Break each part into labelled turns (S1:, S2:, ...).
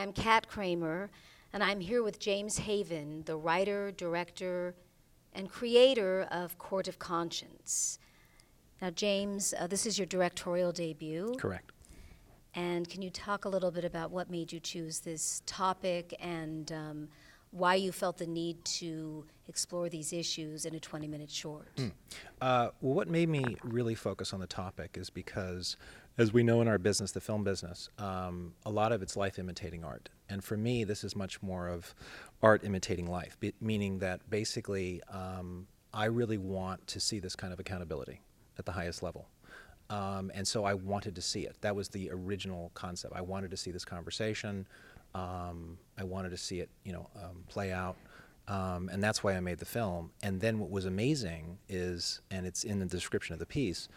S1: I'm Kat Kramer, and I'm here with James Haven, the writer, director, and creator of Court of Conscience. Now, James, this is your directorial debut.
S2: Correct.
S1: And can you talk a little bit about what made you choose this topic and why you felt the need to explore these issues in a 20-minute short?
S2: Well, what made me really focus on the topic is because, as we know in our business, the film business, a lot of it's life imitating art. And for me, this is much more of art imitating life, meaning that basically I really want to see this kind of accountability at the highest level. And so I wanted to see it. That was the original concept. I wanted to see this conversation. I wanted to see it, play out. And that's why I made the film. And then what was amazing is, and it's in the description of the piece,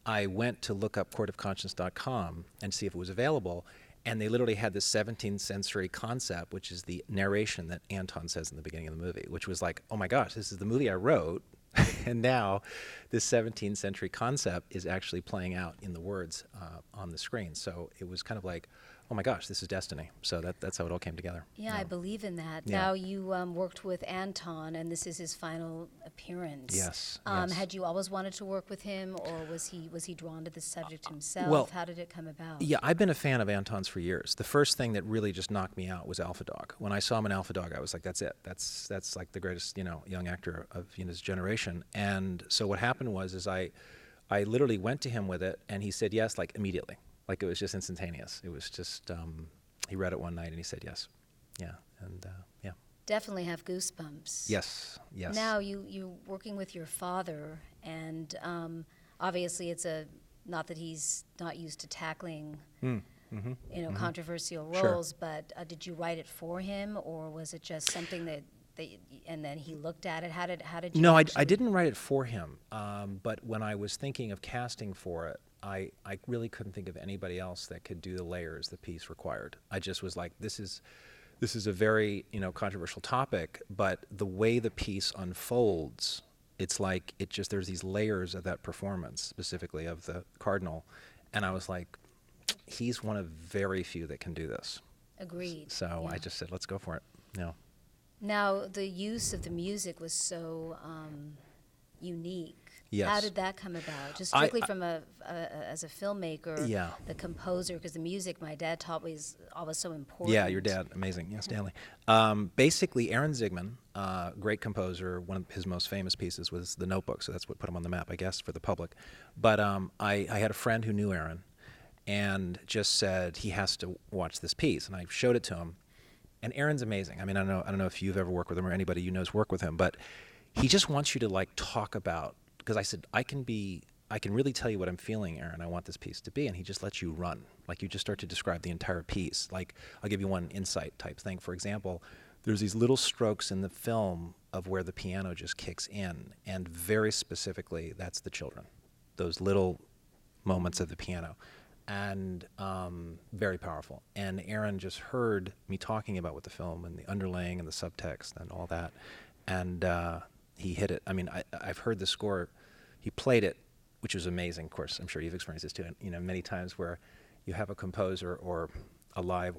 S2: I went to look up courtofconscience.com and see if it was available. And they literally had this 17th century concept, which is the narration that Anton says in the beginning of the movie, which was like, oh my gosh, this is the movie I wrote. And now this 17th century concept is actually playing out in the words on the screen. So it was kind of like, oh my gosh, this is destiny. So that's how it all came together.
S1: Yeah, I believe in that.
S2: Yeah.
S1: Now, you worked with Anton, and this is his final appearance.
S2: Yes,
S1: yes.
S2: yes.
S1: Had you always wanted to work with him, or was he drawn to the subject himself?
S2: Well,
S1: how did it come about?
S2: Yeah, I've been a fan of Anton's for years. The first thing that really just knocked me out was Alpha Dog. When I saw him in Alpha Dog, I was like, that's it. That's like the greatest, young actor of his generation. And so what happened was I literally went to him with it, and he said yes, like immediately. Like it was just instantaneous. It was just, he read it one night and he said yes. Yeah, and yeah.
S1: Definitely have goosebumps.
S2: Yes, yes.
S1: Now, you working with your father, and obviously it's not that he's not used to tackling controversial roles,
S2: Sure.
S1: but did you write it for him, or was it just something that and then he looked at it? How did you
S2: No, I
S1: actually...
S2: didn't write it for him, but when I was thinking of casting for it, I really couldn't think of anybody else that could do the layers the piece required. I just was like, this is a very controversial topic, but the way the piece unfolds, it's like there's these layers of that performance, specifically of the Cardinal, and I was like, he's one of very few that can do this.
S1: Agreed.
S2: So
S1: Yeah.
S2: I just said, let's go for it. Yeah.
S1: Now, the use of the music was so unique.
S2: Yes.
S1: How did that come about? Just strictly from as a filmmaker,
S2: Yeah.
S1: the composer, because the music my dad taught me is always so important.
S2: Yeah, your dad, amazing. Yes, Stanley. Basically, Aaron Zigman, great composer, one of his most famous pieces was The Notebook, so that's what put him on the map, I guess, for the public. But I had a friend who knew Aaron and just said he has to watch this piece, and I showed it to him. And Aaron's amazing. I mean, I don't know if you've ever worked with him or anybody you know's worked with him, but he just wants you to like talk about. Because I said, I can really tell you what I'm feeling, Aaron. I want this piece to be. And he just lets you run. Like you just start to describe the entire piece. Like I'll give you one insight type thing. For example, there's these little strokes in the film of where the piano just kicks in. And very specifically, that's the children. Those little moments of the piano. And very powerful. And Aaron just heard me talking about what the film and the underlaying and the subtext and all that. And he hit it. I mean, I've heard the score. He played it, which was amazing. Of course, I'm sure you've experienced this too. Many times where you have a composer or a live,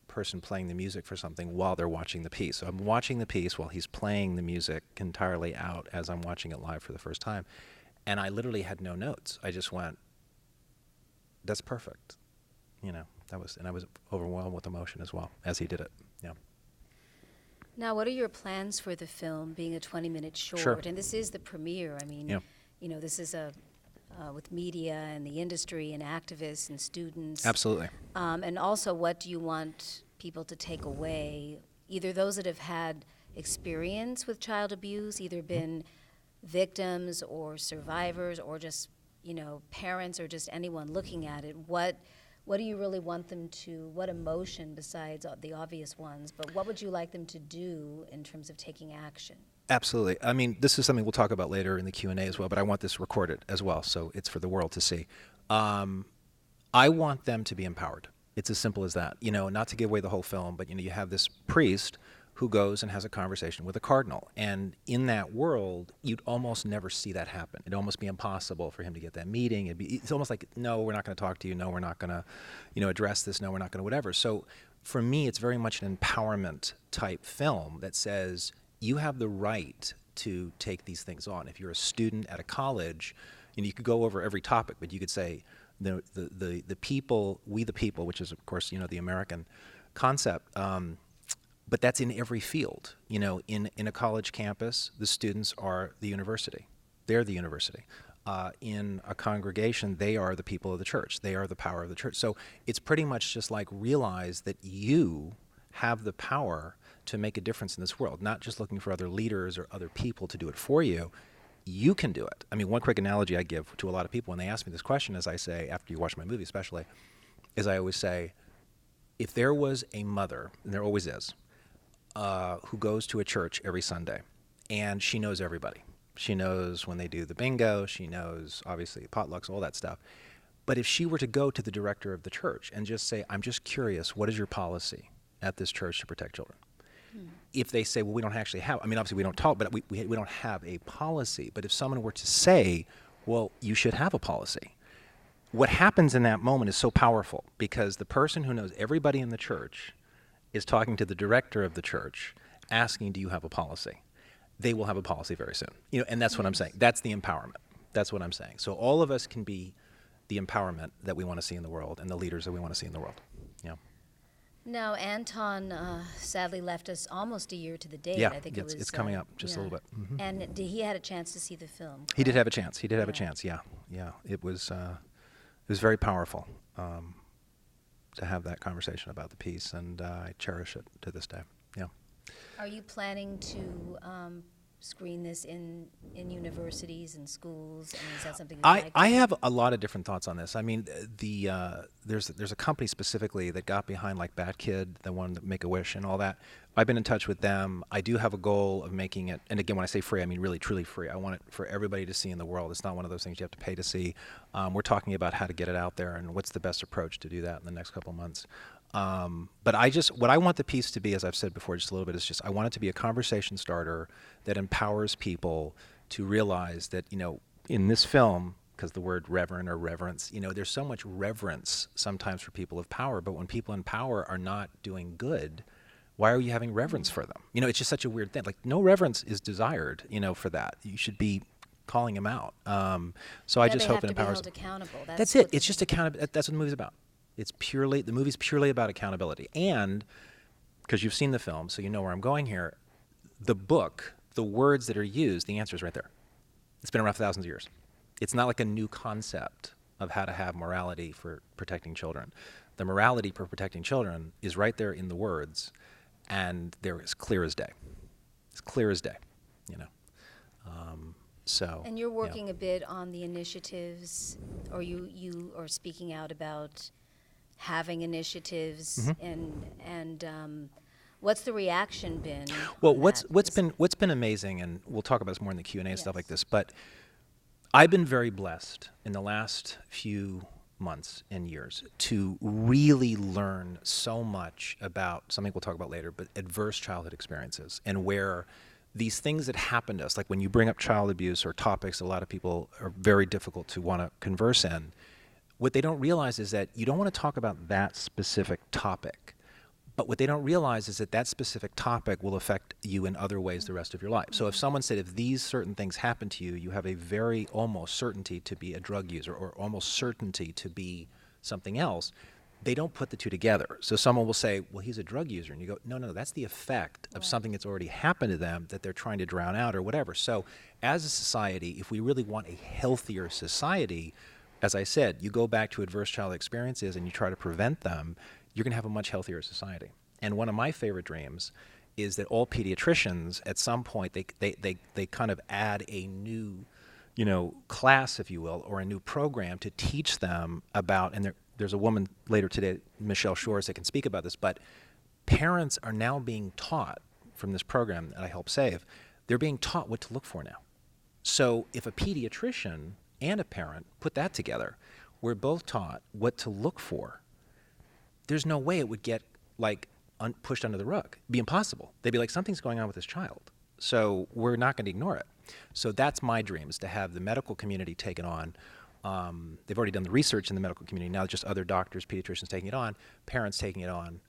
S2: person playing the music for something while they're watching the piece. So I'm watching the piece while he's playing the music entirely out as I'm watching it live for the first time, and I literally had no notes. I just went, "That's perfect," and I was overwhelmed with emotion as well as he did it. Yeah.
S1: Now, what are your plans for the film, being a 20-minute short?
S2: Sure.
S1: And this is the premiere. I mean,
S2: Yeah.
S1: this is with media and the industry and activists and students.
S2: Absolutely.
S1: And also, what do you want people to take away? Either those that have had experience with child abuse, either been victims or survivors, or just, parents or just anyone looking at it. What do you really want them to, what emotion besides the obvious ones, but what would you like them to do in terms of taking action?
S2: Absolutely. I mean, this is something we'll talk about later in the Q&A as well, but I want this recorded as well, so it's for the world to see. I want them to be empowered. It's as simple as that. Not to give away the whole film, but you have this priest who goes and has a conversation with a cardinal. And in that world, you'd almost never see that happen. It'd almost be impossible for him to get that meeting. It's almost like, no, we're not going to talk to you. No, we're not going to, address this. No, we're not going to whatever. So for me, it's very much an empowerment type film that says you have the right to take these things on. If you're a student at a college, you could go over every topic, but you could say the people, we the people, which is of course the American concept. But that's in every field. In a college campus, the students are the university. They're the university. In a congregation, they are the people of the church. They are the power of the church. So it's pretty much just like realize that you have the power to make a difference in this world, not just looking for other leaders or other people to do it for you. You can do it. I mean, one quick analogy I give to a lot of people when they ask me this question, as I say, after you watch my movie especially, is I always say, if there was a mother, and there always is, who goes to a church every Sunday, and she knows everybody. She knows when they do the bingo, she knows, obviously, potlucks, all that stuff. But if she were to go to the director of the church and just say, I'm just curious, what is your policy at this church to protect children? If they say, well, we don't actually have, obviously we don't talk, but we don't have a policy. But if someone were to say, well, you should have a policy, what happens in that moment is so powerful, because the person who knows everybody in the church is talking to the director of the church, asking, do you have a policy? They will have a policy very soon. And that's what I'm saying. That's the empowerment. That's what I'm saying. So all of us can be the empowerment that we want to see in the world and the leaders that we want to see in the world.
S1: Now, Anton sadly left us almost a year to the date.
S2: Yeah,
S1: I think
S2: it's coming up just a little bit. Mm-hmm.
S1: And he had a chance to see the film.
S2: He did have a chance. He did have a chance. Yeah. It was very powerful to have that conversation about the piece, and I cherish it to this day. Yeah.
S1: Are you planning to screen this in universities and schools? Is that something you'd like to
S2: I
S1: do?
S2: have a lot of different thoughts on this. There's a company specifically that got behind like Bat Kid, the one that Make-A-Wish and all that. I've been in touch with them. I do have a goal of making it, and again, when I say free, I mean really, truly free. I want it for everybody to see in the world. It's not one of those things you have to pay to see. We're talking about how to get it out there and what's the best approach to do that in the next couple of months. But what I want the piece to be, as I've said before just a little bit, is just I want it to be a conversation starter that empowers people to realize that, in this film, because the word reverend or reverence, there's so much reverence sometimes for people of power, but when people in power are not doing good, why are you having reverence for them? It's just such a weird thing. Like, no reverence is desired, for that. You should be calling them out. So I just hope it empowers them.
S1: Accountable.
S2: That's it. It's just accountability. That's what the movie's about. The movie's purely about accountability. And, because you've seen the film, so you know where I'm going here, the book, the words that are used, the answer is right there. It's been around for thousands of years. It's not like a new concept of how to have morality for protecting children. The morality for protecting children is right there in the words, and they're as clear as day. As clear as day,
S1: And you're working a bit on the initiatives, or you are speaking out about having initiatives, and what's the reaction been?
S2: Well,
S1: on
S2: what's been amazing, and we'll talk about this more in the Q&A and stuff like this, but I've been very blessed in the last few months and years to really learn so much about something we'll talk about later, but adverse childhood experiences, and where these things that happen to us, like when you bring up child abuse or topics a lot of people are very difficult to want to converse in, what they don't realize is that you don't want to talk about that specific topic. But what they don't realize is that that specific topic will affect you in other ways the rest of your life. So if someone said, if these certain things happen to you, you have a very almost certainty to be a drug user or almost certainty to be something else, they don't put the two together. So someone will say, well, he's a drug user. And you go, no, that's the effect of something that's already happened to them that they're trying to drown out or whatever. So as a society, if we really want a healthier society, as I said, you go back to adverse childhood experiences and you try to prevent them, you're going to have a much healthier society. And one of my favorite dreams is that all pediatricians, at some point, they kind of add a new, class, if you will, or a new program to teach them about, and there's a woman later today, Michelle Shores, that can speak about this, but parents are now being taught from this program that I help save, they're being taught what to look for now. So if a pediatrician and a parent put that together, we're both taught what to look for, there's no way it would get pushed under the rug. It'd be impossible. They'd be like, something's going on with this child. So we're not going to ignore it. So that's my dream, is to have the medical community take it on, They've already done the research in the medical community. Now just other doctors, pediatricians taking it on, parents taking it on,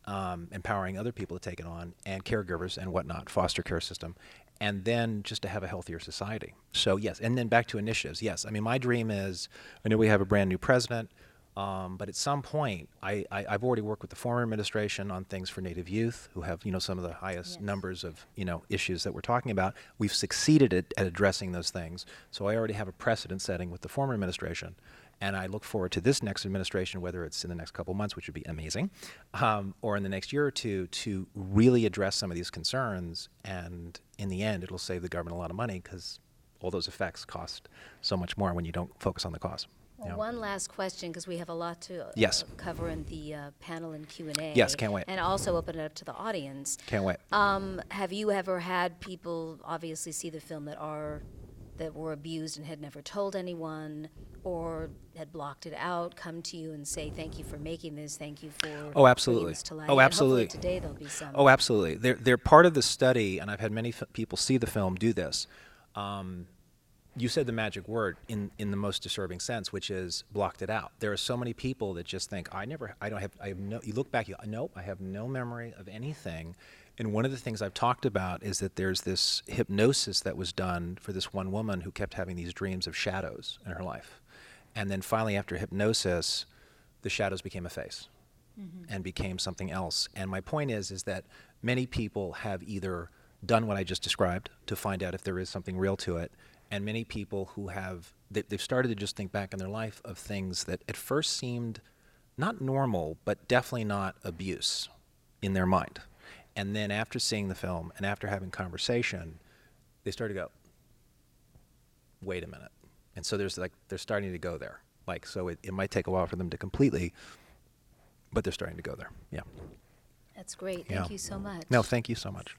S2: empowering other people to take it on, and caregivers and whatnot, foster care system, and then just to have a healthier society. So yes, and then back to initiatives. Yes, I mean, my dream is, I know we have a brand new president, but at some point, I've already worked with the former administration on things for Native youth who have, some of the highest numbers of, issues that we're talking about. We've succeeded at addressing those things. So I already have a precedent setting with the former administration. And I look forward to this next administration, whether it's in the next couple months, which would be amazing, or in the next year or two, to really address some of these concerns. And in the end, it'll save the government a lot of money because all those effects cost so much more when you don't focus on the cause.
S1: Well, one last question, because we have a lot to cover in the panel and Q&A.
S2: Yes, can't wait.
S1: And also open it up to the audience.
S2: Can't wait.
S1: Have you ever had people obviously see the film that were abused and had never told anyone or had blocked it out, come to you and say, thank you for making this, thank you for
S2: absolutely.
S1: bringing this to light?
S2: Oh, absolutely.
S1: And hopefully today there'll be some.
S2: Oh, absolutely. They're part of the study, and I've had many people see the film do this. You said the magic word in the most disturbing sense, which is blocked it out. There are so many people that just think, I have no, you look back, nope, I have no memory of anything. And one of the things I've talked about is that there's this hypnosis that was done for this one woman who kept having these dreams of shadows in her life. And then finally, after hypnosis, the shadows became a face and became something else. And my point is that many people have either done what I just described to find out if there is something real to it, and many people who they've started to just think back in their life of things that at first seemed not normal, but definitely not abuse in their mind. And then after seeing the film and after having conversation, they start to go, wait a minute. And so they're starting to go there. So it might take a while for them to completely, but they're starting to go there. Yeah.
S1: That's great. Thank you so much.
S2: No, thank you so much.